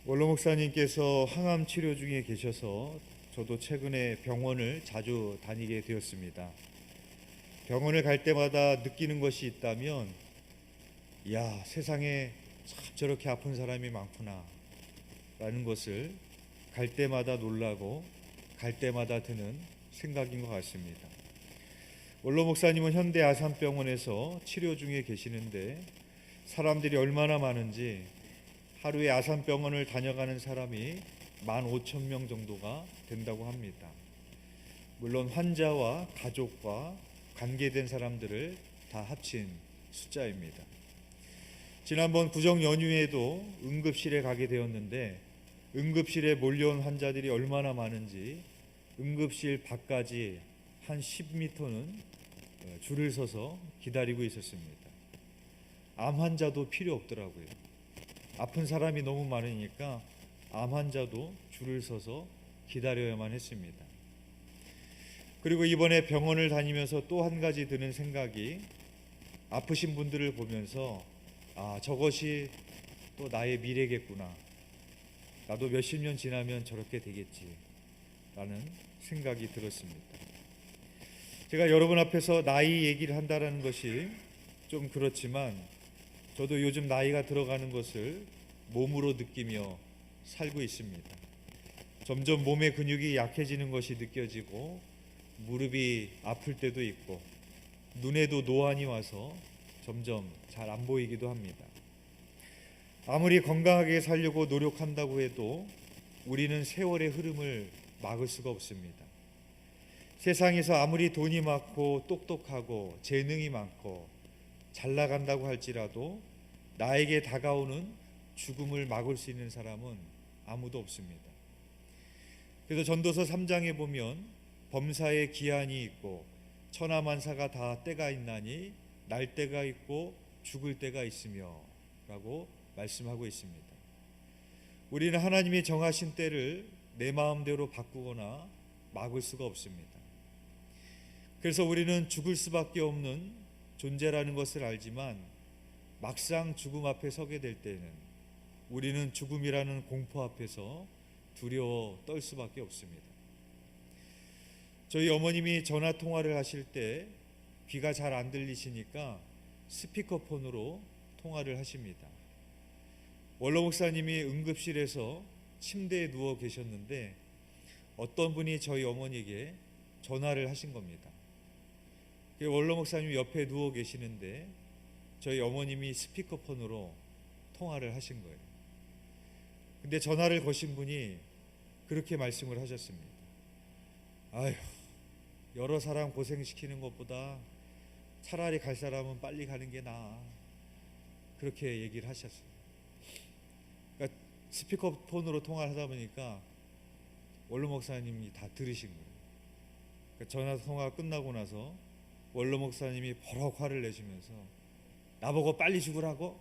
원로 목사님께서 항암 치료 중에 계셔서 저도 최근에 병원을 자주 다니게 되었습니다. 병원을 갈 때마다 느끼는 것이 있다면, 야, 세상에 참 저렇게 아픈 사람이 많구나 라는 것을 갈 때마다 놀라고 갈 때마다 드는 생각인 것 같습니다. 원로 목사님은 현대 아산병원에서 치료 중에 계시는데 사람들이 얼마나 많은지 하루에 아산병원을 다녀가는 사람이 15,000명 정도가 된다고 합니다. 물론 환자와 가족과 관계된 사람들을 다 합친 숫자입니다. 지난번 구정 연휴에도 응급실에 가게 되었는데 응급실에 몰려온 환자들이 얼마나 많은지 응급실 밖까지 한 10m는 줄을 서서 기다리고 있었습니다. 암 환자도 필요 없더라고요. 아픈 사람이 너무 많으니까 암 환자도 줄을 서서 기다려야만 했습니다. 그리고 이번에 병원을 다니면서 또 한 가지 드는 생각이, 아프신 분들을 보면서 저것이 또 나의 미래겠구나, 나도 몇십 년 지나면 저렇게 되겠지 라는 생각이 들었습니다. 제가 여러분 앞에서 나이 얘기를 한다는 것이 좀 그렇지만 저도 요즘 나이가 들어가는 것을 몸으로 느끼며 살고 있습니다. 점점 몸의 근육이 약해지는 것이 느껴지고 무릎이 아플 때도 있고 눈에도 노안이 와서 점점 잘 안 보이기도 합니다. 아무리 건강하게 살려고 노력한다고 해도 우리는 세월의 흐름을 막을 수가 없습니다. 세상에서 아무리 돈이 많고 똑똑하고 재능이 많고 잘 나간다고 할지라도 나에게 다가오는 죽음을 막을 수 있는 사람은 아무도 없습니다. 그래서 전도서 3장에 보면 범사에 기한이 있고 천하만사가 다 때가 있나니 날 때가 있고 죽을 때가 있으며 라고 말씀하고 있습니다. 우리는 하나님이 정하신 때를 내 마음대로 바꾸거나 막을 수가 없습니다. 그래서 우리는 죽을 수밖에 없는 존재라는 것을 알지만 막상 죽음 앞에 서게 될 때는 우리는 죽음이라는 공포 앞에서 두려워 떨 수밖에 없습니다. 저희 어머님이 전화 통화를 하실 때 귀가 잘 안 들리시니까 스피커폰으로 통화를 하십니다. 원로 목사님이 응급실에서 침대에 누워 계셨는데 어떤 분이 저희 어머니에게 전화를 하신 겁니다. 원로 목사님이 옆에 누워 계시는데 저희 어머님이 스피커폰으로 통화를 하신 거예요. 근데 전화를 거신 분이 그렇게 말씀을 하셨습니다. 아휴, 여러 사람 고생시키는 것보다 차라리 갈 사람은 빨리 가는 게 나아. 그렇게 얘기를 하셨어요. 그러니까 스피커폰으로 통화를 하다 보니까 원로 목사님이 다 들으신 거예요. 그러니까 전화 통화가 끝나고 나서 원로 목사님이 버럭 화를 내시면서 나보고 빨리 죽으라고?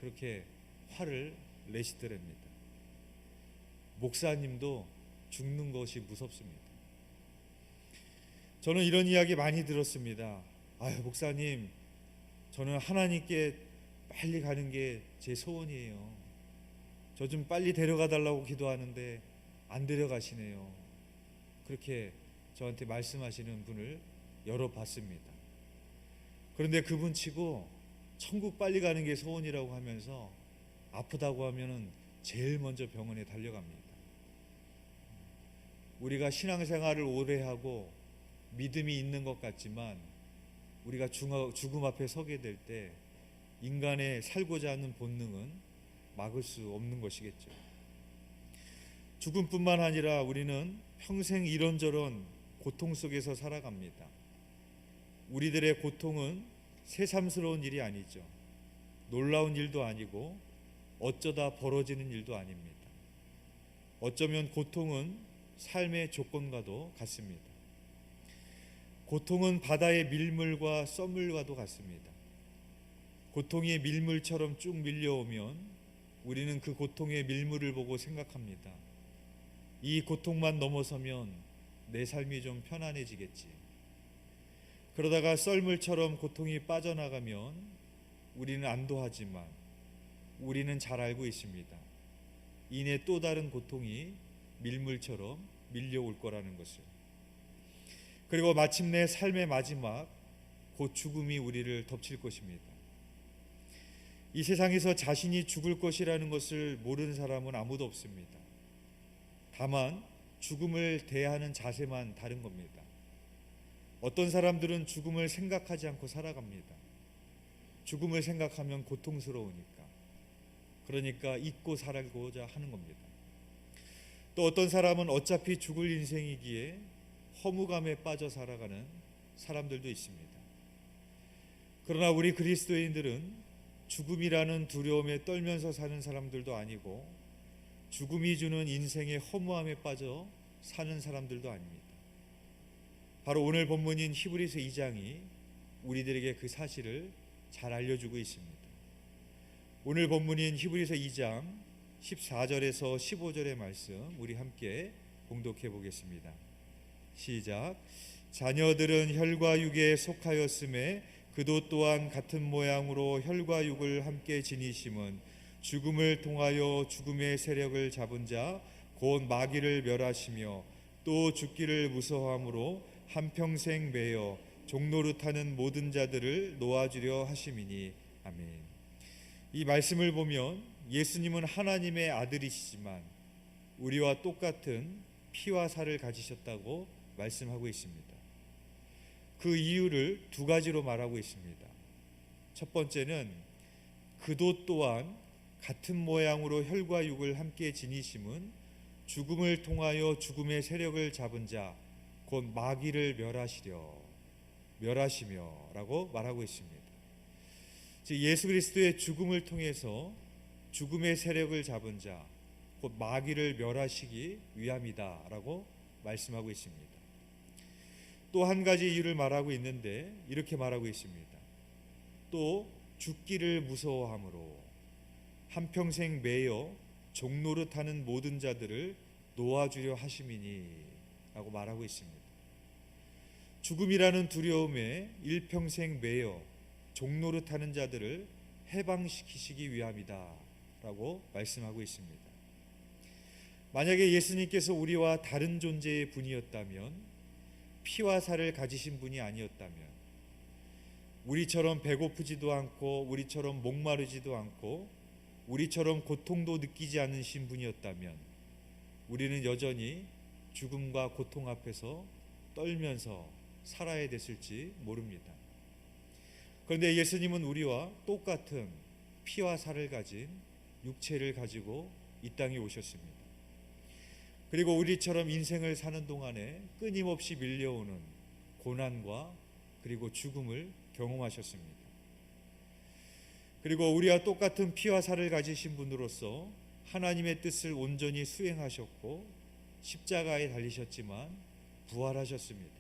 그렇게 화를 내시더랍니다. 목사님도 죽는 것이 무섭습니다. 저는 이런 이야기 많이 들었습니다. 아유, 목사님, 저는 하나님께 빨리 가는 게 제 소원이에요. 저 좀 빨리 데려가 달라고 기도하는데 안 데려가시네요. 그렇게 저한테 말씀하시는 분을 여러 봤습니다. 그런데 그분 치고 천국 빨리 가는 게 소원이라고 하면서 아프다고 하면은 제일 먼저 병원에 달려갑니다. 우리가 신앙생활을 오래 하고 믿음이 있는 것 같지만 우리가 죽음 앞에 서게 될 때 인간의 살고자 하는 본능은 막을 수 없는 것이겠죠. 죽음뿐만 아니라 우리는 평생 이런저런 고통 속에서 살아갑니다. 우리들의 고통은 새삼스러운 일이 아니죠. 놀라운 일도 아니고 어쩌다 벌어지는 일도 아닙니다. 어쩌면 고통은 삶의 조건과도 같습니다. 고통은 바다의 밀물과 썰물과도 같습니다. 고통이 밀물처럼 쭉 밀려오면 우리는 그 고통의 밀물을 보고 생각합니다. 이 고통만 넘어서면 내 삶이 좀 편안해지겠지. 그러다가 썰물처럼 고통이 빠져나가면 우리는 안도하지만 우리는 잘 알고 있습니다. 이내 또 다른 고통이 밀물처럼 밀려올 거라는 것을. 그리고 마침내 삶의 마지막, 곧 죽음이 우리를 덮칠 것입니다. 이 세상에서 자신이 죽을 것이라는 것을 모르는 사람은 아무도 없습니다. 다만 죽음을 대하는 자세만 다른 겁니다. 어떤 사람들은 죽음을 생각하지 않고 살아갑니다. 죽음을 생각하면 고통스러우니까. 그러니까 잊고 살고자 하는 겁니다. 또 어떤 사람은 어차피 죽을 인생이기에 허무감에 빠져 살아가는 사람들도 있습니다. 그러나 우리 그리스도인들은 죽음이라는 두려움에 떨면서 사는 사람들도 아니고 죽음이 주는 인생의 허무함에 빠져 사는 사람들도 아닙니다. 바로 오늘 본문인 히브리서 2장이 우리들에게 그 사실을 잘 알려주고 있습니다. 오늘 본문인 히브리서 2장 14절에서 15절의 말씀 우리 함께 봉독해 보겠습니다. 시작. 자녀들은 혈과 육에 속하였음에 그도 또한 같은 모양으로 혈과 육을 함께 지니심은 죽음을 통하여 죽음의 세력을 잡은 자 곧 마귀를 멸하시며 또 죽기를 무서워함으로 한평생 매여 종노릇하는 모든 자들을 놓아주려 하심이니. 아멘. 이 말씀을 보면 예수님은 하나님의 아들이시지만 우리와 똑같은 피와 살을 가지셨다고 말씀하고 있습니다. 그 이유를 두 가지로 말하고 있습니다. 첫 번째는 그도 또한 같은 모양으로 혈과 육을 함께 지니심은 죽음을 통하여 죽음의 세력을 잡은 자 곧 마귀를 멸하시며 라고 말하고 있습니다. 즉 예수 그리스도의 죽음을 통해서 죽음의 세력을 잡은 자 곧 마귀를 멸하시기 위함이다 라고 말씀하고 있습니다. 또 한 가지 이유를 말하고 있는데 이렇게 말하고 있습니다. 또 죽기를 무서워함으로 한평생 매여 종노릇하는 모든 자들을 놓아주려 하심이니 라고 말하고 있습니다. 죽음이라는 두려움에 일평생 매여 종노릇하는 자들을 해방시키시기 위함이다 라고 말씀하고 있습니다. 만약에 예수님께서 우리와 다른 존재의 분이었다면, 피와 살을 가지신 분이 아니었다면, 우리처럼 배고프지도 않고 우리처럼 목마르지도 않고 우리처럼 고통도 느끼지 않으신 분이었다면 우리는 여전히 죽음과 고통 앞에서 떨면서 살아야 됐을지 모릅니다. 그런데 예수님은 우리와 똑같은 피와 살을 가진 육체를 가지고 이 땅에 오셨습니다. 그리고 우리처럼 인생을 사는 동안에 끊임없이 밀려오는 고난과 그리고 죽음을 경험하셨습니다. 그리고 우리와 똑같은 피와 살을 가지신 분으로서 하나님의 뜻을 온전히 수행하셨고 십자가에 달리셨지만 부활하셨습니다.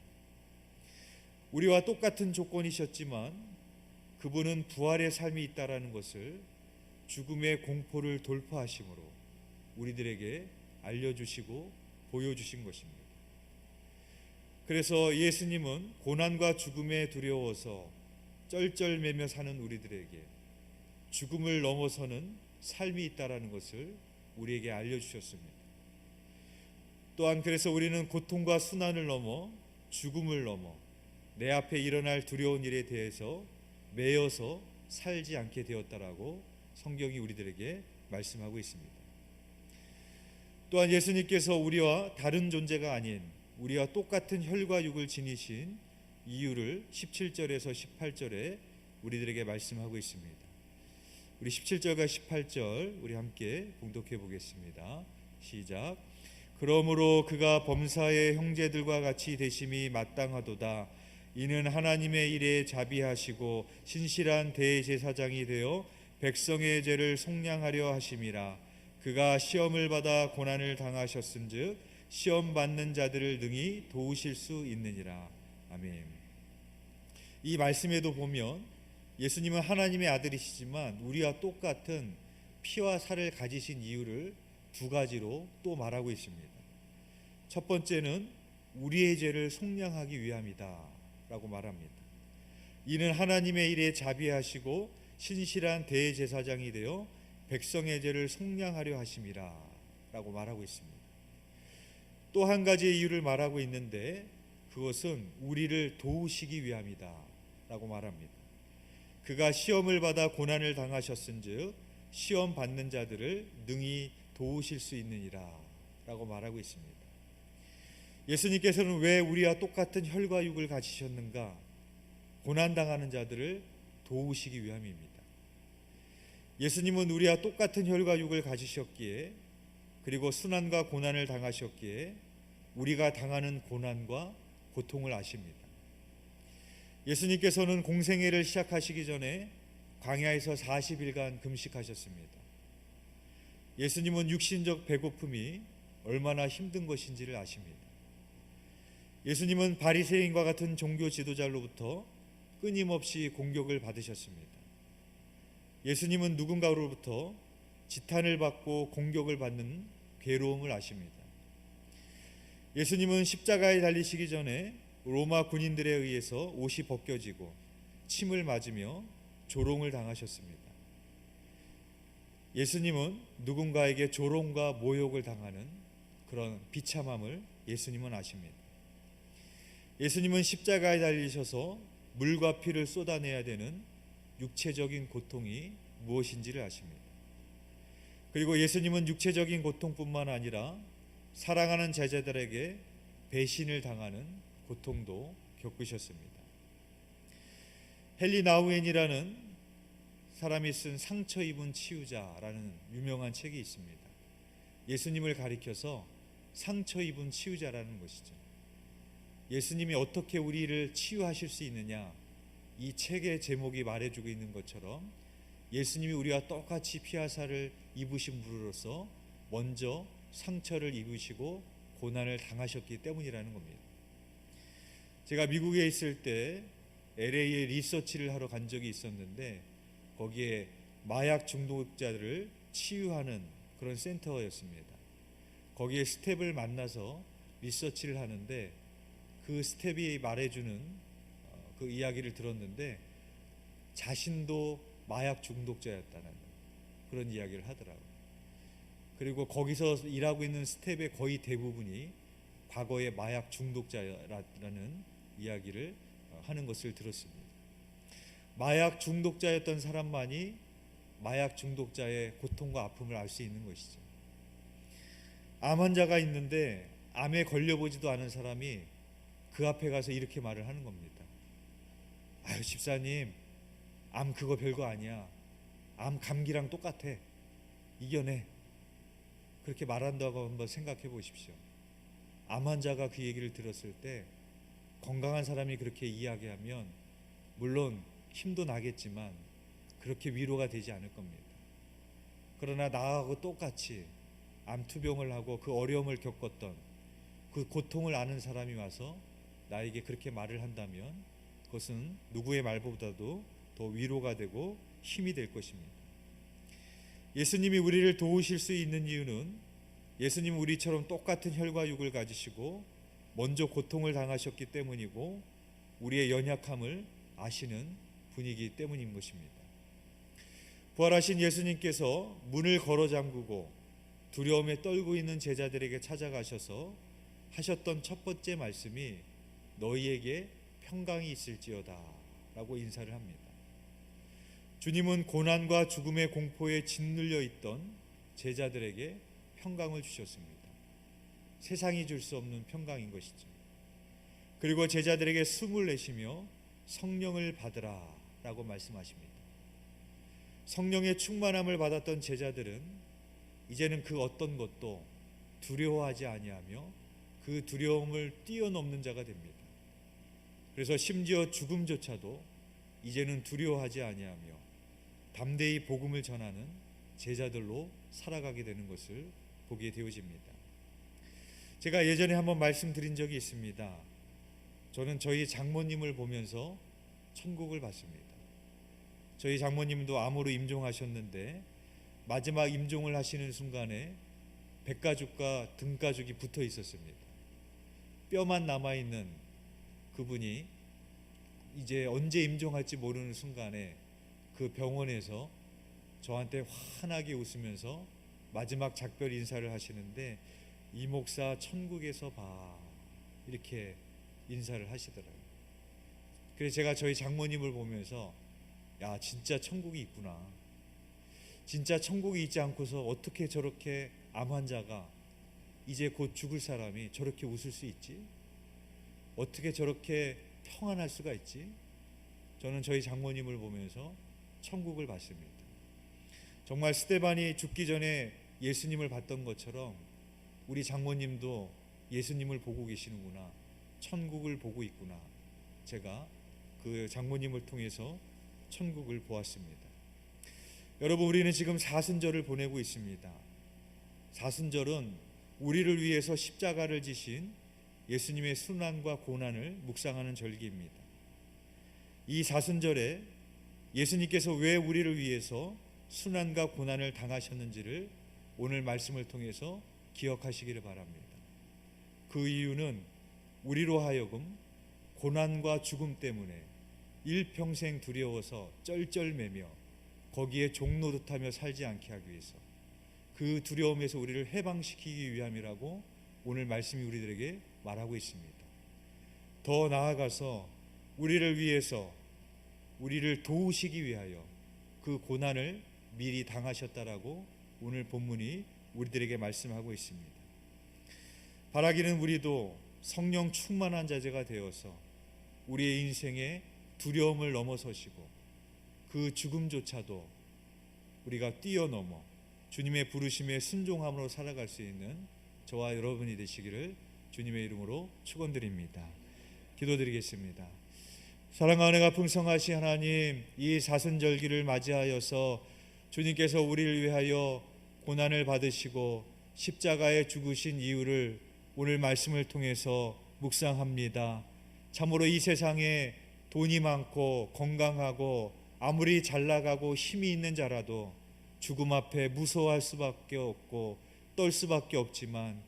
우리와 똑같은 조건이셨지만 그분은 부활의 삶이 있다라는 것을 죽음의 공포를 돌파하심으로 우리들에게 알려주시고 보여주신 것입니다. 그래서 예수님은 고난과 죽음에 두려워서 쩔쩔매며 사는 우리들에게 죽음을 넘어서는 삶이 있다라는 것을 우리에게 알려주셨습니다. 또한 그래서 우리는 고통과 순환을 넘어 죽음을 넘어 내 앞에 일어날 두려운 일에 대해서 매여서 살지 않게 되었다라고 성경이 우리들에게 말씀하고 있습니다. 또한 예수님께서 우리와 다른 존재가 아닌 우리와 똑같은 혈과 육을 지니신 이유를 17절에서 18절에 우리들에게 말씀하고 있습니다. 우리 17절과 18절 우리 함께 봉독해 보겠습니다. 시작. 그러므로 그가 범사의 형제들과 같이 되심이 마땅하도다. 이는 하나님의 일에 자비하시고 신실한 대제사장이 되어 백성의 죄를 속량하려 하심이라. 그가 시험을 받아 고난을 당하셨은즉 시험 받는 자들을 능히 도우실 수 있느니라. 아멘. 이 말씀에도 보면 예수님은 하나님의 아들이시지만 우리와 똑같은 피와 살을 가지신 이유를 두 가지로 또 말하고 있습니다. 첫 번째는 우리의 죄를 속량하기 위함이다 라고 말합니다. 이는 하나님의 일에 자비하시고 신실한 대제사장이 되어 백성의 죄를 속량하려 하심이라 라고 말하고 있습니다. 또 한 가지의 이유를 말하고 있는데 그것은 우리를 도우시기 위함이다 라고 말합니다. 그가 시험을 받아 고난을 당하셨은즉 시험 받는 자들을 능히 도우실 수 있느니라 라고 말하고 있습니다. 예수님께서는 왜 우리와 똑같은 혈과 육을 가지셨는가? 고난당하는 자들을 도우시기 위함입니다. 예수님은 우리와 똑같은 혈과 육을 가지셨기에, 그리고 순환과 고난을 당하셨기에 우리가 당하는 고난과 고통을 아십니다. 예수님께서는 공생애를 시작하시기 전에 광야에서 40일간 금식하셨습니다. 예수님은 육신적 배고픔이 얼마나 힘든 것인지를 아십니다. 예수님은 바리새인과 같은 종교 지도자로부터 끊임없이 공격을 받으셨습니다. 예수님은 누군가로부터 지탄을 받고 공격을 받는 괴로움을 아십니다. 예수님은 십자가에 달리시기 전에 로마 군인들에 의해서 옷이 벗겨지고 침을 맞으며 조롱을 당하셨습니다. 예수님은 누군가에게 조롱과 모욕을 당하는 그런 비참함을 예수님은 아십니다. 예수님은 십자가에 달리셔서 물과 피를 쏟아내야 되는 육체적인 고통이 무엇인지를 아십니다. 그리고 예수님은 육체적인 고통뿐만 아니라 사랑하는 제자들에게 배신을 당하는 고통도 겪으셨습니다. 헨리 나우엔이라는 사람이 쓴 상처 입은 치유자라는 유명한 책이 있습니다. 예수님을 가리켜서 상처 입은 치유자라는 것이죠. 예수님이 어떻게 우리를 치유하실 수 있느냐, 이 책의 제목이 말해주고 있는 것처럼 예수님이 우리와 똑같이 피하사를 입으신 분으로서 먼저 상처를 입으시고 고난을 당하셨기 때문이라는 겁니다. 제가 미국에 있을 때 LA에 리서치를 하러 간 적이 있었는데 거기에 마약 중독자들을 치유하는 그런 센터였습니다. 거기에 스텝을 만나서 리서치를 하는데 그 스텝이 말해주는 그 이야기를 들었는데 자신도 마약 중독자였다는 그런 이야기를 하더라고요. 그리고 거기서 일하고 있는 스텝의 거의 대부분이 과거에 마약 중독자라는 이야기를 하는 것을 들었습니다. 마약 중독자였던 사람만이 마약 중독자의 고통과 아픔을 알 수 있는 것이죠. 암 환자가 있는데 암에 걸려보지도 않은 사람이 그 앞에 가서 이렇게 말을 하는 겁니다. 아유 집사님, 암 그거 별거 아니야. 암 감기랑 똑같아. 이겨내. 그렇게 말한다고 한번 생각해 보십시오. 암 환자가 그 얘기를 들었을 때 건강한 사람이 그렇게 이야기하면 물론 힘도 나겠지만 그렇게 위로가 되지 않을 겁니다. 그러나 나하고 똑같이 암투병을 하고 그 어려움을 겪었던 그 고통을 아는 사람이 와서 나에게 그렇게 말을 한다면 그것은 누구의 말보다도 더 위로가 되고 힘이 될 것입니다. 예수님이 우리를 도우실 수 있는 이유는 예수님은 우리처럼 똑같은 혈과 육을 가지시고 먼저 고통을 당하셨기 때문이고 우리의 연약함을 아시는 분이기 때문인 것입니다. 부활하신 예수님께서 문을 걸어 잠그고 두려움에 떨고 있는 제자들에게 찾아가셔서 하셨던 첫 번째 말씀이 너희에게 평강이 있을지어다 라고 인사를 합니다. 주님은 고난과 죽음의 공포에 짓눌려 있던 제자들에게 평강을 주셨습니다. 세상이 줄 수 없는 평강인 것이죠. 그리고 제자들에게 숨을 내쉬며 성령을 받으라 라고 말씀하십니다. 성령의 충만함을 받았던 제자들은 이제는 그 어떤 것도 두려워하지 아니하며 그 두려움을 뛰어넘는 자가 됩니다. 그래서 심지어 죽음조차도 이제는 두려워하지 아니하며 담대히 복음을 전하는 제자들로 살아가게 되는 것을 보게 되어집니다. 제가 예전에 한번 말씀드린 적이 있습니다. 저는 저희 장모님을 보면서 천국을 봤습니다. 저희 장모님도 암으로 임종하셨는데 마지막 임종을 하시는 순간에 백가죽과 등가죽이 붙어 있었습니다. 뼈만 남아있는 그분이 이제 언제 임종할지 모르는 순간에 그 병원에서 저한테 환하게 웃으면서 마지막 작별 인사를 하시는데 이 목사 천국에서 봐 이렇게 인사를 하시더라고요. 그래서 제가 저희 장모님을 보면서 야 진짜 천국이 있구나. 진짜 천국이 있지 않고서 어떻게 저렇게 암 환자가 이제 곧 죽을 사람이 저렇게 웃을 수 있지? 어떻게 저렇게 평안할 수가 있지? 저는 저희 장모님을 보면서 천국을 봤습니다. 정말 스데반이 죽기 전에 예수님을 봤던 것처럼 우리 장모님도 예수님을 보고 계시는구나. 천국을 보고 있구나. 제가 그 장모님을 통해서 천국을 보았습니다. 여러분, 우리는 지금 사순절을 보내고 있습니다. 사순절은 우리를 위해서 십자가를 지신 예수님의 순환과 고난을 묵상하는 절기입니다. 이 사순절에 예수님께서 왜 우리를 위해서 순환과 고난을 당하셨는지를 오늘 말씀을 통해서 기억하시기를 바랍니다. 그 이유는 우리로 하여금 고난과 죽음 때문에 일평생 두려워서 쩔쩔매며 거기에 종노릇하며 살지 않게 하기 위해서, 그 두려움에서 우리를 해방시키기 위함이라고 오늘 말씀이 우리들에게 말하고 있습니다. 더 나아가서 우리를 위해서 우리를 도우시기 위하여 그 고난을 미리 당하셨다라고 오늘 본문이 우리들에게 말씀하고 있습니다. 바라기는 우리도 성령 충만한 자제가 되어서 우리의 인생의 두려움을 넘어서시고 그 죽음조차도 우리가 뛰어넘어 주님의 부르심에 순종함으로 살아갈 수 있는 저와 여러분이 되시기를 주님의 이름으로 축원드립니다. 기도드리겠습니다. 사랑하는 은혜가 풍성하신 하나님, 이 사순절기를 맞이하여서 주님께서 우리를 위하여 고난을 받으시고 십자가에 죽으신 이유를 오늘 말씀을 통해서 묵상합니다. 참으로 이 세상에 돈이 많고 건강하고 아무리 잘 나가고 힘이 있는 자라도 죽음 앞에 무서워할 수밖에 없고 떨 수밖에 없지만,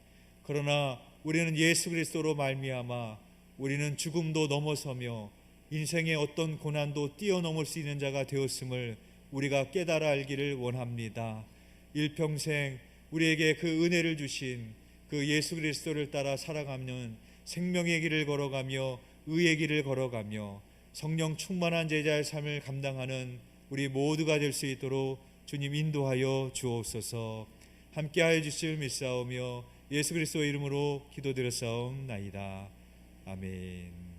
그러나 우리는 예수 그리스도로 말미암아 우리는 죽음도 넘어서며 인생의 어떤 고난도 뛰어넘을 수 있는 자가 되었음을 우리가 깨달아 알기를 원합니다. 일평생 우리에게 그 은혜를 주신 그 예수 그리스도를 따라 살아가는 생명의 길을 걸어가며 의의 길을 걸어가며 성령 충만한 제자의 삶을 감당하는 우리 모두가 될 수 있도록 주님 인도하여 주옵소서. 함께하여 주실 믿사오며 예수 그리스도의 이름으로 기도드렸사옵나이다. 아멘.